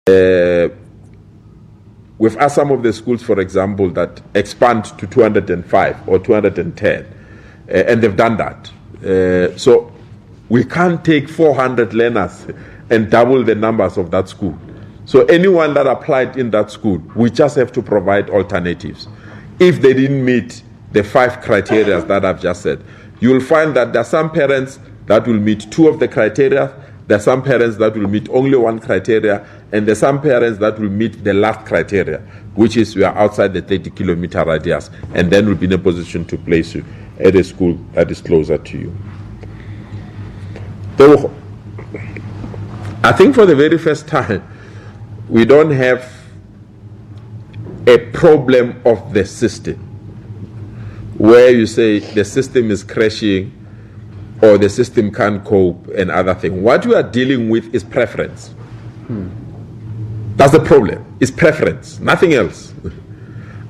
We've asked some of the schools, for example, that expand to 205 or 210, and they've done that. So we can't take 400 learners and double the numbers of that school. So anyone that applied in that school, we just have to provide alternatives. If they didn't meet the 5 criteria that I've just said, you'll find that there are some parents that will meet 2 of the criteria, there are some parents that will meet only 1 criteria, and there are some parents that will meet the last criteria, which is we are outside the 30-kilometer radius, and then we'll be in a position to place you at a school that is closer to you. So, I think for the very first time, we don't have a problem of the system, where you say the system is crashing or the system can't cope and other things. What we are dealing with is preference. That's the problem. It's preference, nothing else.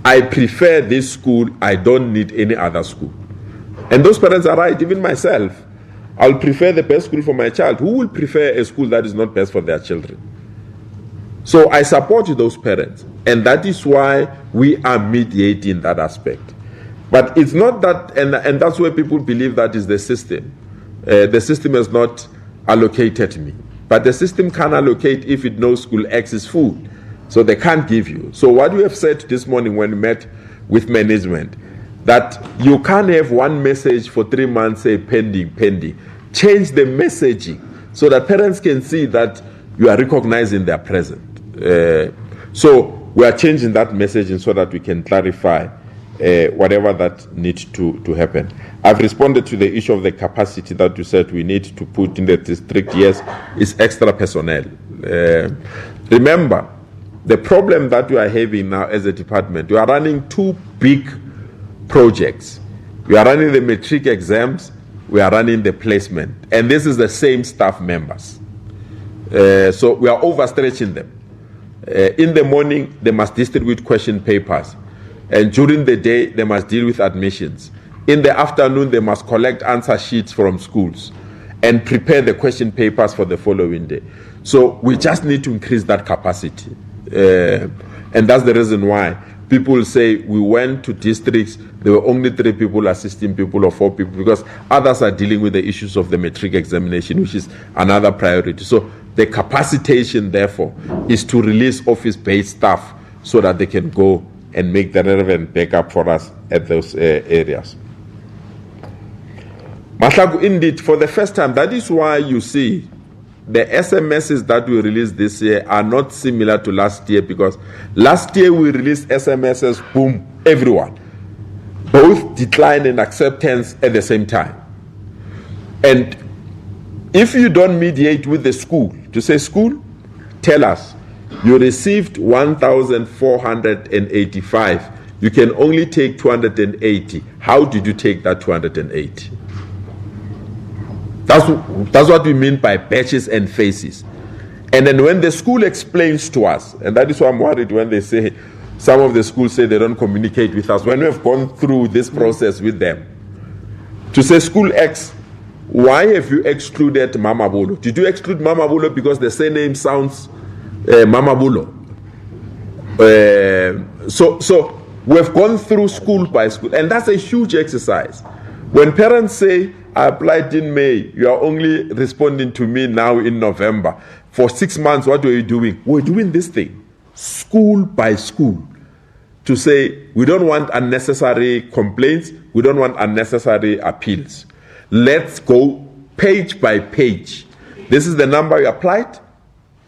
I prefer this school, I don't need any other school. And those parents are right, even myself. I'll prefer the best school for my child. Who will prefer a school that is not best for their children? So I support those parents, and that is why we are mediating that aspect. But it's not that, and that's where people believe that is the system. The system has not allocated me. But the system can allocate if it knows school X is full. So they can't give you. So what we have said this morning when we met with management, that you can't have one message for 3 months, say pending. Change the messaging so that parents can see that you are recognizing their presence. So we are changing that messaging so that we can clarify whatever that needs to happen. I've responded to the issue of the capacity that you said we need to put in the district. Yes, it's extra personnel. Remember, the problem that we are having now as a department, we are running 2 big projects. We are running the matric exams, we are running the placement, and this is the same staff members. So we are overstretching them. In the morning, they must distribute question papers, and during the day, they must deal with admissions. In the afternoon, they must collect answer sheets from schools and prepare the question papers for the following day. So we just need to increase that capacity. And that's the reason why people say we went to districts, there were only 3 people assisting people or 4 people, because others are dealing with the issues of the matric examination, which is another priority. So the capacitation, therefore, is to release office-based staff so that they can go and make the relevant backup for us at those areas. Mahlaku, indeed, for the first time, that is why you see the SMSs that we released this year are not similar to last year, because last year we released SMSs, boom, everyone. Both decline and acceptance at the same time. And if you don't mediate with the school, to say, school, tell us, you received 1,485, you can only take 280. How did you take that 280? That's what we mean by batches and phases. And then when the school explains to us, and that is why I'm worried when they say, some of the schools say they don't communicate with us, when we have gone through this process with them, to say, school X, why have you excluded Mama Bolo? Did you exclude Mama Bolo because the surname sounds Mama Bolo? So we've gone through school by school, and that's a huge exercise. When parents say, I applied in May, you are only responding to me now in November. For 6 months, what were you doing? We're doing this thing, school by school, to say, we don't want unnecessary complaints, we don't want unnecessary appeals. Let's go page by page. This is the number you applied.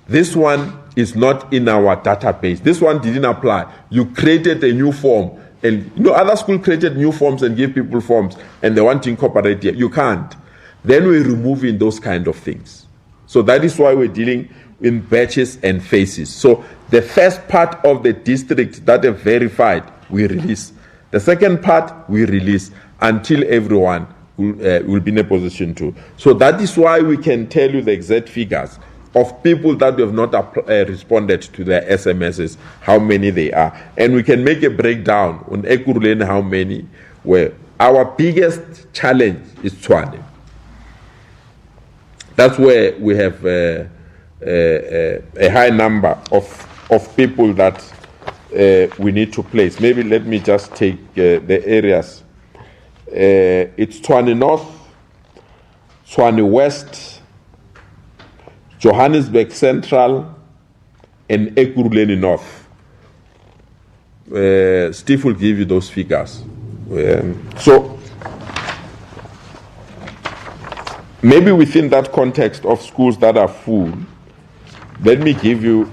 This one is not in our database. This one didn't apply. You created a new form. And other schools created new forms and give people forms, and they want to incorporate it. You can't. Then we're removing those kind of things. So that is why we're dealing in batches and phases. So the first part of the district that are verified, we release. The second part, we release until everyone will be in a position to. So that is why we can tell you the exact figures of people that have not responded to their SMSs, how many they are. And we can make a breakdown on Ekurhuleni how many were. Our biggest challenge is Tshwane. That's where we have a high number of people that we need to place. Maybe let me just take the areas. It's Tshwane North, Tshwane West, Johannesburg Central, and Ekurhuleni North. Steve will give you those figures. So maybe within that context of schools that are full, let me give you,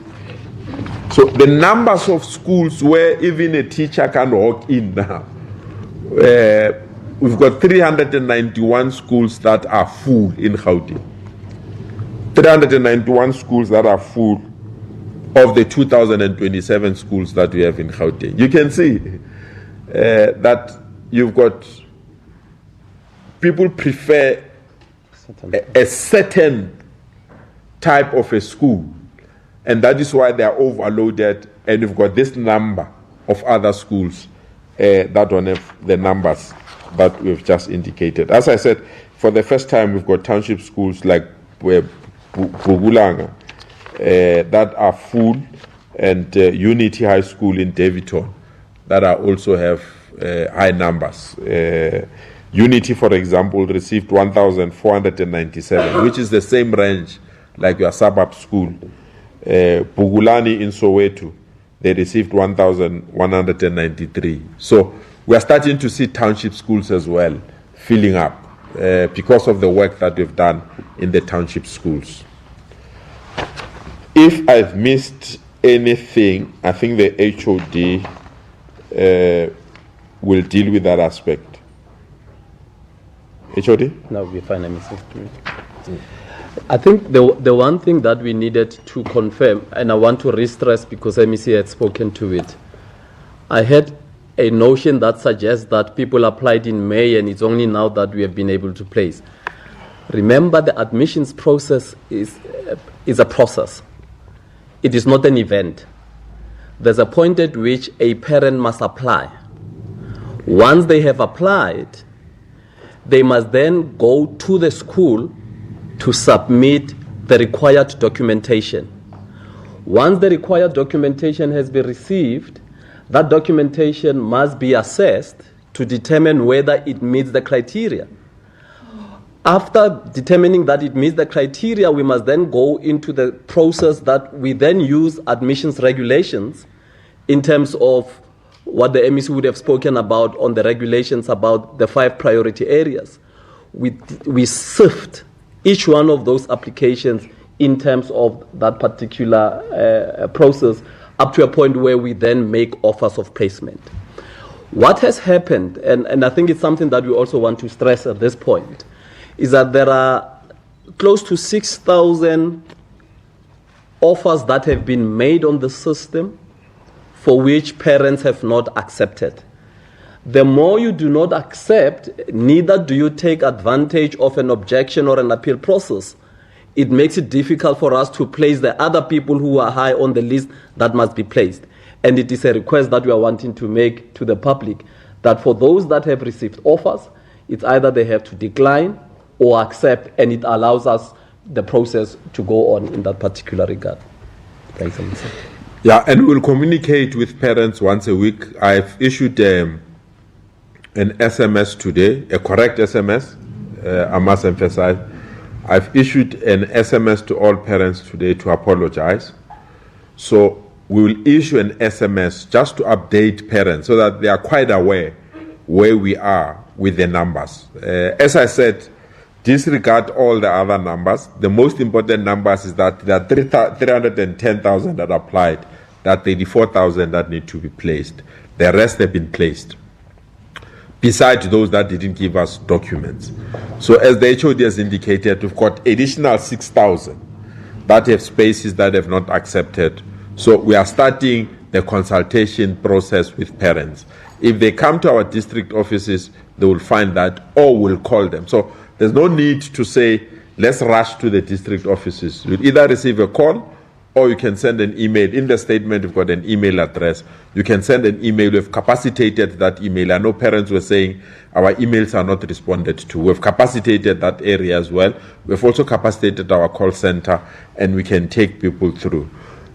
so the numbers of schools where even a teacher can walk in now. We've got 391 schools that are full in Gauteng. 391 schools that are full of the 2,027 schools that we have in Gauteng. You can see that you've got people prefer a certain type of a school, and that is why they are overloaded, and you've got this number of other schools that don't have the numbers that we've just indicated. As I said, for the first time we've got township schools like Bugulanga that are full, and Unity High School in Davidton that are also have high numbers. Unity, for example, received 1,497, which is the same range like your suburb school. Bugulani in Soweto, they received 1,193. So we are starting to see township schools as well filling up because of the work that we've done in the township schools. If I've missed anything, I think the HOD will deal with that aspect. HOD? No, we're fine. I think the one thing that we needed to confirm, and I want to re-stress because MEC had spoken to it, I had a notion that suggests that people applied in May and it's only now that we have been able to place. Remember, the admissions process is a process. It is not an event. There's a point at which a parent must apply. Once they have applied, they must then go to the school to submit the required documentation. Once the required documentation has been received, that documentation must be assessed to determine whether it meets the criteria. After determining that it meets the criteria, we must then go into the process that we then use admissions regulations in terms of what the MEC would have spoken about on the regulations about the 5 priority areas. We sift each one of those applications in terms of that particular process up to a point where we then make offers of placement. What has happened, and I think it's something that we also want to stress at this point, is that there are close to 6,000 offers that have been made on the system for which parents have not accepted. The more you do not accept, neither do you take advantage of an objection or an appeal process. It makes it difficult for us to place the other people who are high on the list that must be placed. And it is a request that we are wanting to make to the public, that for those that have received offers, it's either they have to decline or accept, and it allows us the process to go on in that particular regard. Thanks, Amisa. Yeah, and we'll communicate with parents once a week. I've issued an SMS today, a correct SMS, I must emphasize. I've issued an SMS to all parents today to apologize. So we will issue an SMS just to update parents so that they are quite aware where we are with the numbers. As I said, disregard all the other numbers. The most important numbers is that there are 310,000 that applied, there are 34,000 that need to be placed. The rest have been placed, besides those that didn't give us documents. So as the HOD has indicated, we've got additional 6,000 that have spaces that have not accepted. So we are starting the consultation process with parents. If they come to our district offices, they will find that, or we'll call them. So there's no need to say, let's rush to the district offices. You'll either receive a call or you can send an email. In the statement, you've got an email address. You can send an email. We've capacitated that email. I know parents were saying our emails are not responded to. We've capacitated that area as well. We've also capacitated our call center, and we can take people through.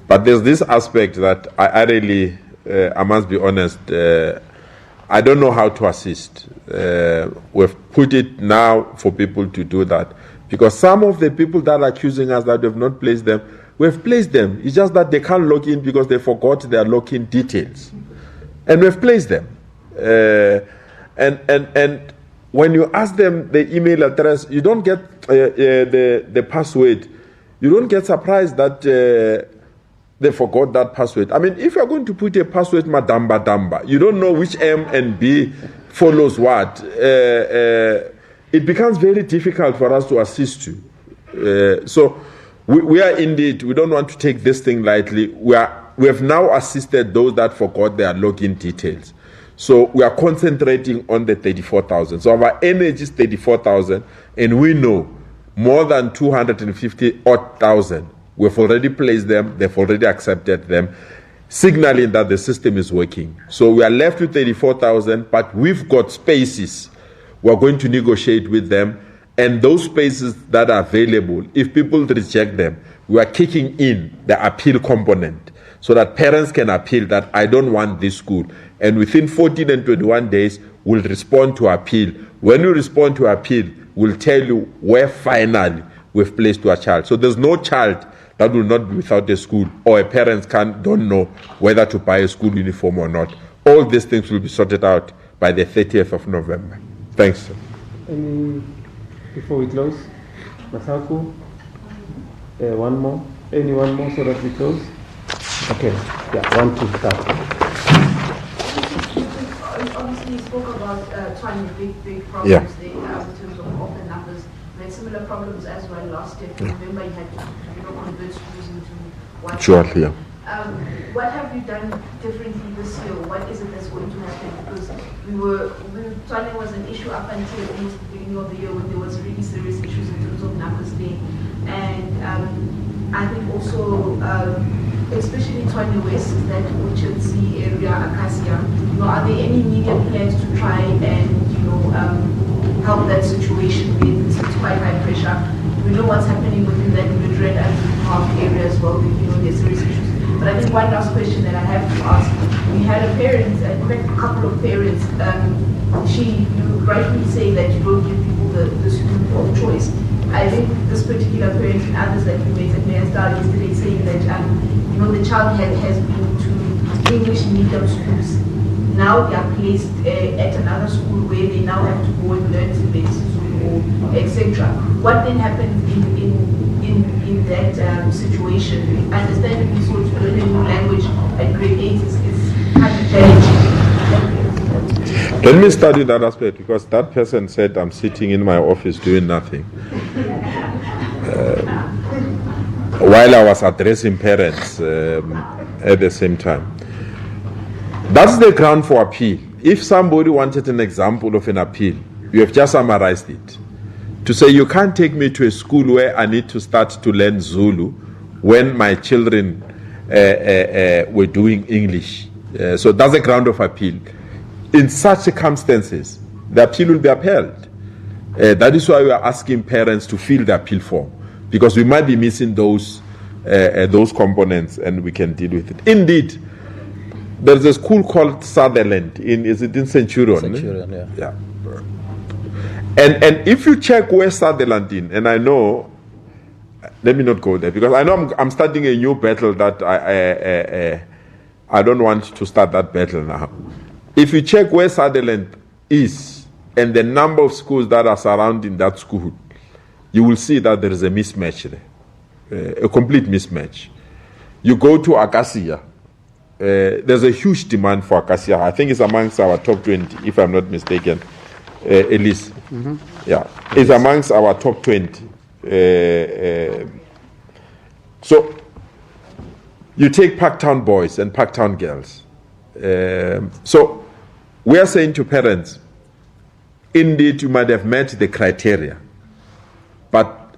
But there's this aspect that I really, I must be honest, I don't know how to assist. We've put it now for people to do that. Because some of the people that are accusing us that we have not placed them, we've placed them. It's just that they can't log in because they forgot their login details. And we've placed them. And when you ask them the email address, you don't get the password. You don't get surprised that they forgot that password. I mean, if you're going to put a password, Madamba Damba, you don't know which M and B follows what. It becomes very difficult for us to assist you. So we are indeed, we don't want to take this thing lightly. We have now assisted those that forgot their login details. So we are concentrating on the 34,000. So our energy is 34,000, and we know more than 250,000. We've already placed them, they've already accepted them, signaling that the system is working. So we are left with 34,000, but we've got spaces. We're going to negotiate with them, and those spaces that are available, if people reject them, we are kicking in the appeal component so that parents can appeal that I don't want this school. And within 14 and 21 days, we'll respond to appeal. When we respond to appeal, we'll tell you where finally we've placed our child. So there's no child that will not be without a school, or a parent don't know whether to buy a school uniform or not. All these things will be sorted out by the 30th of November. Thanks, sir. Before we close, Masaku, one more. Anyone more so that we close? Okay, yeah, 1, 2, start. Obviously, you spoke about trying big problems there in terms of the numbers. We had similar problems as well last year. If you remember, you had to convert schools into one. Sure, yeah. What have you done differently this year? What is it that's going to happen? Because Tshwane was an issue up until almost the beginning of the year when there was really serious issues in terms of numbers there. And I think also, especially Tshwane West, that Orchard Sea area, Acacia, are there any immediate plans to try and, help that situation with it's quite high pressure? We know what's happening within that Madrid and Park area as well, there's serious issues. But I think one last question that I have to ask, we had a parent, a couple of parents, you rightly say that you don't give people the school of choice. I think this particular parent and others that you met at Mayor's Style yesterday saying that, the child has been to English medium schools. Now they are placed at another school where they now have to go and learn medicine or etc. What then happens in that situation? Understandably, so to learn a new language at grade 8 is kind of challenging. Let me study that aspect, because that person said I'm sitting in my office doing nothing while I was addressing parents at the same time. That's the ground for appeal. If somebody wanted an example of an appeal, you have just summarized it. To say you can't take me to a school where I need to start to learn Zulu when my children were doing English. So that's a ground of appeal. In such circumstances, the appeal will be upheld. That is why we are asking parents to fill the appeal form, because we might be missing those components, and we can deal with it. Indeed, there's a school called Sutherland is it in Centurion? Centurion, yeah. And if you check where Sutherland in, and I know, let me not go there, because I know I'm starting a new battle that I don't want to start that battle now. If you check where Sutherland is and the number of schools that are surrounding that school, you will see that there is a mismatch there, a complete mismatch. You go to Acacia, there's a huge demand for Acacia. I think it's amongst our top 20, if I'm not mistaken, Elise. Mm-hmm. Yeah, it's amongst our top 20. So you take Parktown boys and Parktown girls. So we are saying to parents, indeed you might have met the criteria, but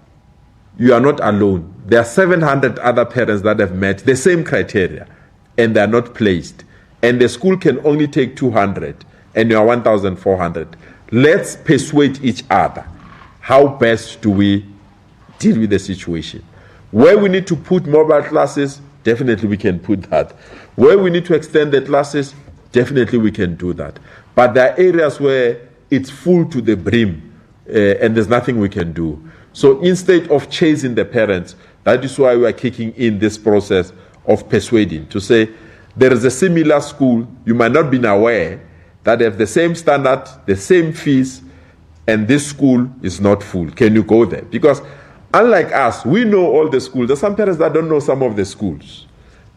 you are not alone. There are 700 other parents that have met the same criteria, and they are not placed. And the school can only take 200, and you are 1,400. Let's persuade each other. How best do we deal with the situation? Where we need to put mobile classes, definitely we can put that. Where we need to extend the classes, definitely we can do that. But there are areas where it's full to the brim, and there's nothing we can do. So instead of chasing the parents, that is why we are kicking in this process of persuading, to say there is a similar school, you might not be aware, that have the same standard, the same fees, and this school is not full. Can you go there? Because unlike us, we know all the schools. There's some parents that don't know some of the schools.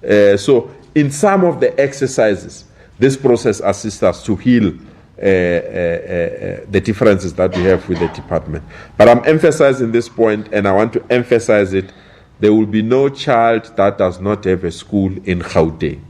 So in some of the exercises, this process assists us to heal the differences that we have with the department. But I'm emphasizing this point, and I want to emphasize it. There will be no child that does not have a school in Gauteng.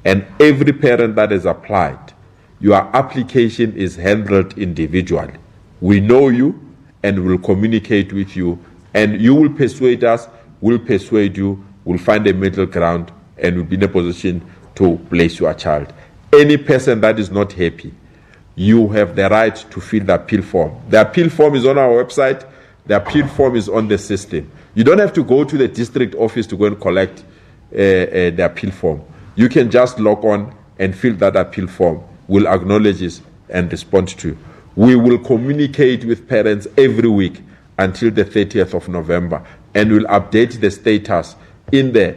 And every parent that has applied, your application is handled individually. We know you and will communicate with you, and you will persuade us, we'll persuade you, we'll find a middle ground, and we'll be in a position to place your child. Any person that is not happy, you have the right to fill the appeal form. The appeal form is on our website. The appeal form is on the system. You don't have to go to the district office to go and collect the appeal form. You can just log on and fill that appeal form. We'll acknowledge it and respond to you. We will communicate with parents every week until the 30th of November, and we'll update the status in the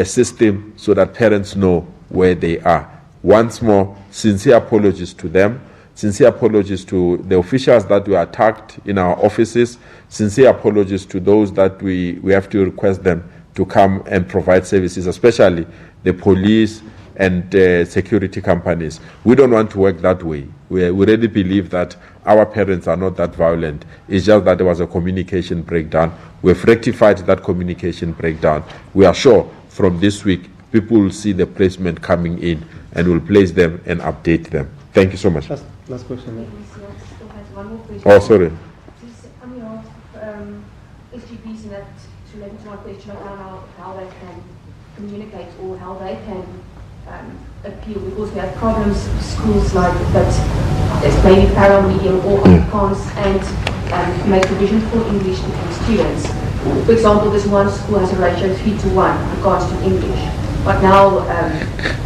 system so that parents know where they are. Once more, sincere apologies to them. Sincere apologies to the officials that were attacked in our offices. Sincere apologies to those that we have to request them to come and provide services, especially the police and security companies. We don't want to work that way. We really believe that our parents are not that violent. It's just that there was a communication breakdown. We've rectified that communication breakdown. We are sure from this week, people will see the placement coming in and will place them and update them. Thank you so much. Last question. One more question. Oh, sorry. Just on behalf of SGBs, and that's related to my question about how they can communicate or how they can appeal, because we have problems with schools like that, there's maybe paramedium or Afrikaans, and make provision for English speaking students. For example, this one school has a ratio 3:1 in regards to English. But now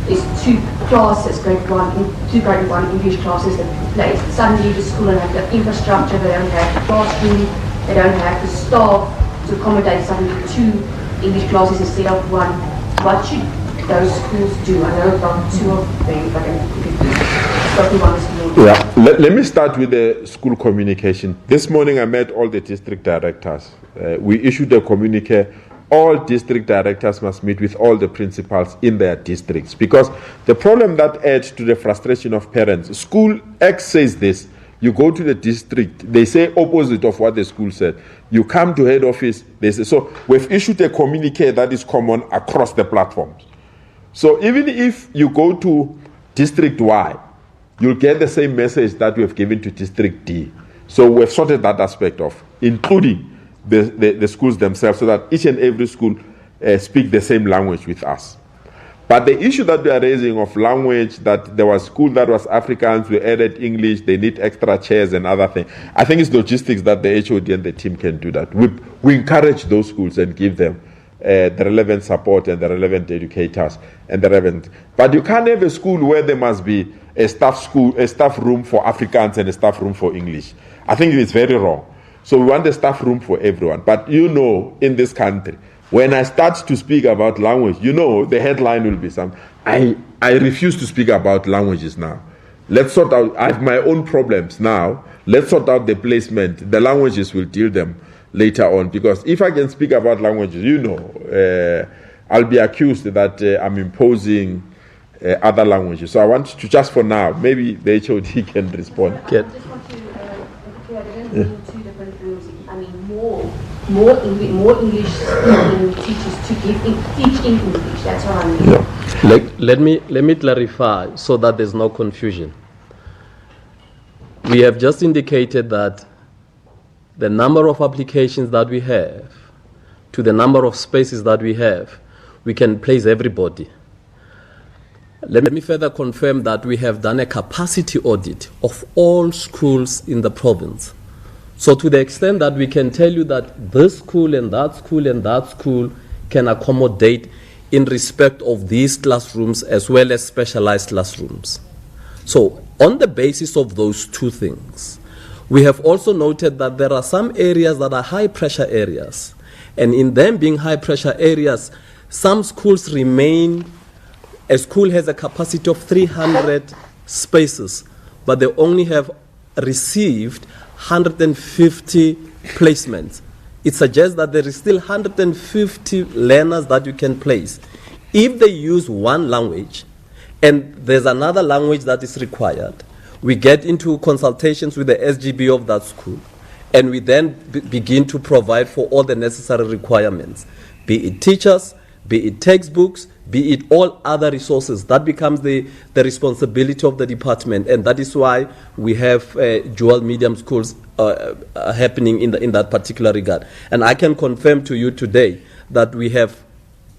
there's two classes, two grade 1 English classes that place. Suddenly the school don't have the infrastructure, they don't have the classroom, they don't have the staff to accommodate suddenly 2 English classes instead of 1. What should those schools do? I know about 2 of them, but let me start with the school communication. This morning I met all the district directors. We issued a communique. All district directors must meet with all the principals in their districts, because the problem that adds to the frustration of parents, school X says this, you go to the district, they say opposite of what the school said. You come to head office, they say, so we've issued a communique that is common across the platforms. So even if you go to district Y, you'll get the same message that we have given to district D. So we've sorted that aspect off, including the schools themselves, so that each and every school speak the same language with us. But the issue that we are raising of language, that there was school that was Afrikaans, we added English, they need extra chairs and other things. I think it's logistics that the HOD and the team can do that. We encourage those schools and give them the relevant support and the relevant educators and the relevant. But you can't have a school where there must be a staff room for Afrikaans and a staff room for English. I think it's very wrong. So we want a staff room for everyone. But in this country, when I start to speak about language, the headline will be I refuse to speak about languages now. Let's sort out, I have my own problems now. Let's sort out the placement. The languages will deal them later on. Because if I can speak about languages, I'll be accused that I'm imposing other languages. So I want to, just for now, maybe the HOD can respond. I just want to I didn't mean 2 different rooms. I mean more English speaking teachers to teach in English. That's what I mean. Yeah. Let me clarify so that there's no confusion. We have just indicated that the number of applications that we have to the number of spaces that we have, we can place everybody. Let me further confirm that we have done a capacity audit of all schools in the province. So to the extent that we can tell you that this school and that school and that school can accommodate in respect of these classrooms as well as specialized classrooms. So on the basis of those two things, we have also noted that there are some areas that are high pressure areas. And in them being high pressure areas, some schools remain, a school has a capacity of 300 spaces, but they only have received 150 placements. It suggests that there is still 150 learners that you can place. If they use one language and there's another language that is required, we get into consultations with the SGB of that school, and we then begin to provide for all the necessary requirements, be it teachers, be it textbooks, be it all other resources. That becomes the responsibility of the department, and that is why we have dual medium schools happening in that particular regard. And I can confirm to you today that we have,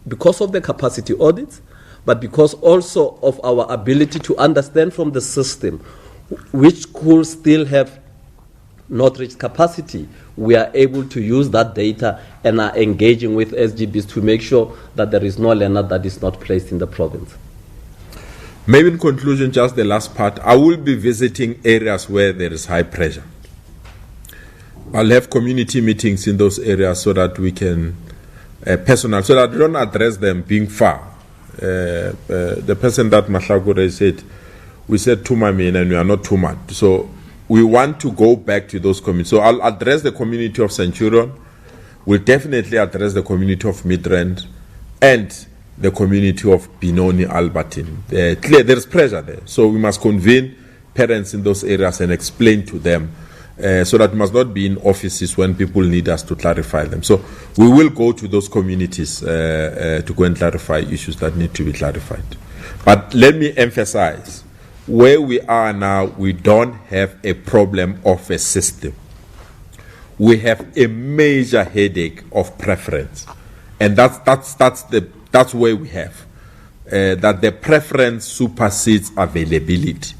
because of the capacity audits, but because also of our ability to understand from the system which schools still have not reached capacity, we are able to use that data and are engaging with SGBs to make sure that there is no learner that is not placed in the province. Maybe in conclusion, just the last part, I will be visiting areas where there is high pressure. I'll have community meetings in those areas so that we can, personal, so that we don't address them being far. The person that Mahlagure said, we said Tumamin and we are not Tumat. So we want to go back to those communities. So I'll address the community of Centurion. We'll definitely address the community of Midrand and the community of Benoni, Albertine. There's pressure there. So we must convene parents in those areas and explain to them so that we must not be in offices when people need us to clarify them. So we will go to those communities to go and clarify issues that need to be clarified. But let me emphasize, where we are now, we don't have a problem of a system. We have a major headache of preference, and that's where we have that the preference supersedes availability.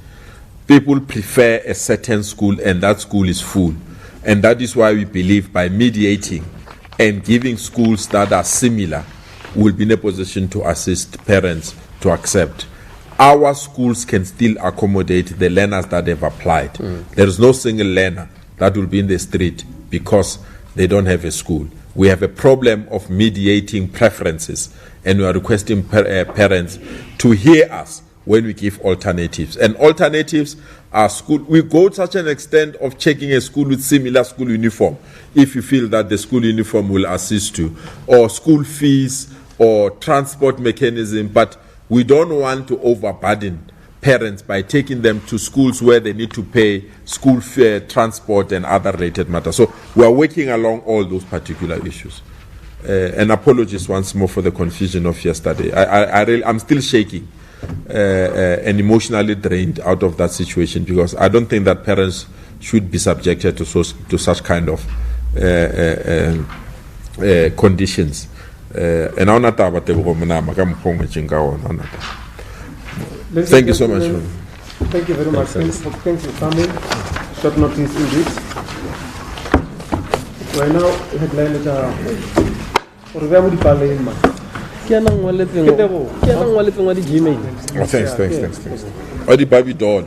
People prefer a certain school, and that school is full, and that is why we believe by mediating and giving schools that are similar, we'll be in a position to assist parents to accept. Our schools can still accommodate the learners that have applied. There is no single learner that will be in the street because they don't have a school. We have a problem of mediating preferences, and we are requesting parents to hear us when we give alternatives. And alternatives are school. We go to such an extent of checking a school with similar school uniform, if you feel that the school uniform will assist you, or school fees, or transport mechanism, but we don't want to overburden parents by taking them to schools where they need to pay school fare, transport, and other related matters. So we are working along all those particular issues. And apologies once more for the confusion of yesterday. I'm still shaking and emotionally drained out of that situation, because I don't think that parents should be subjected to such kind of conditions. Thank you so much. Thank you very much. Thanks for coming. Short notice indeed. Right now, headline is thanks. Odi Baby Dawn.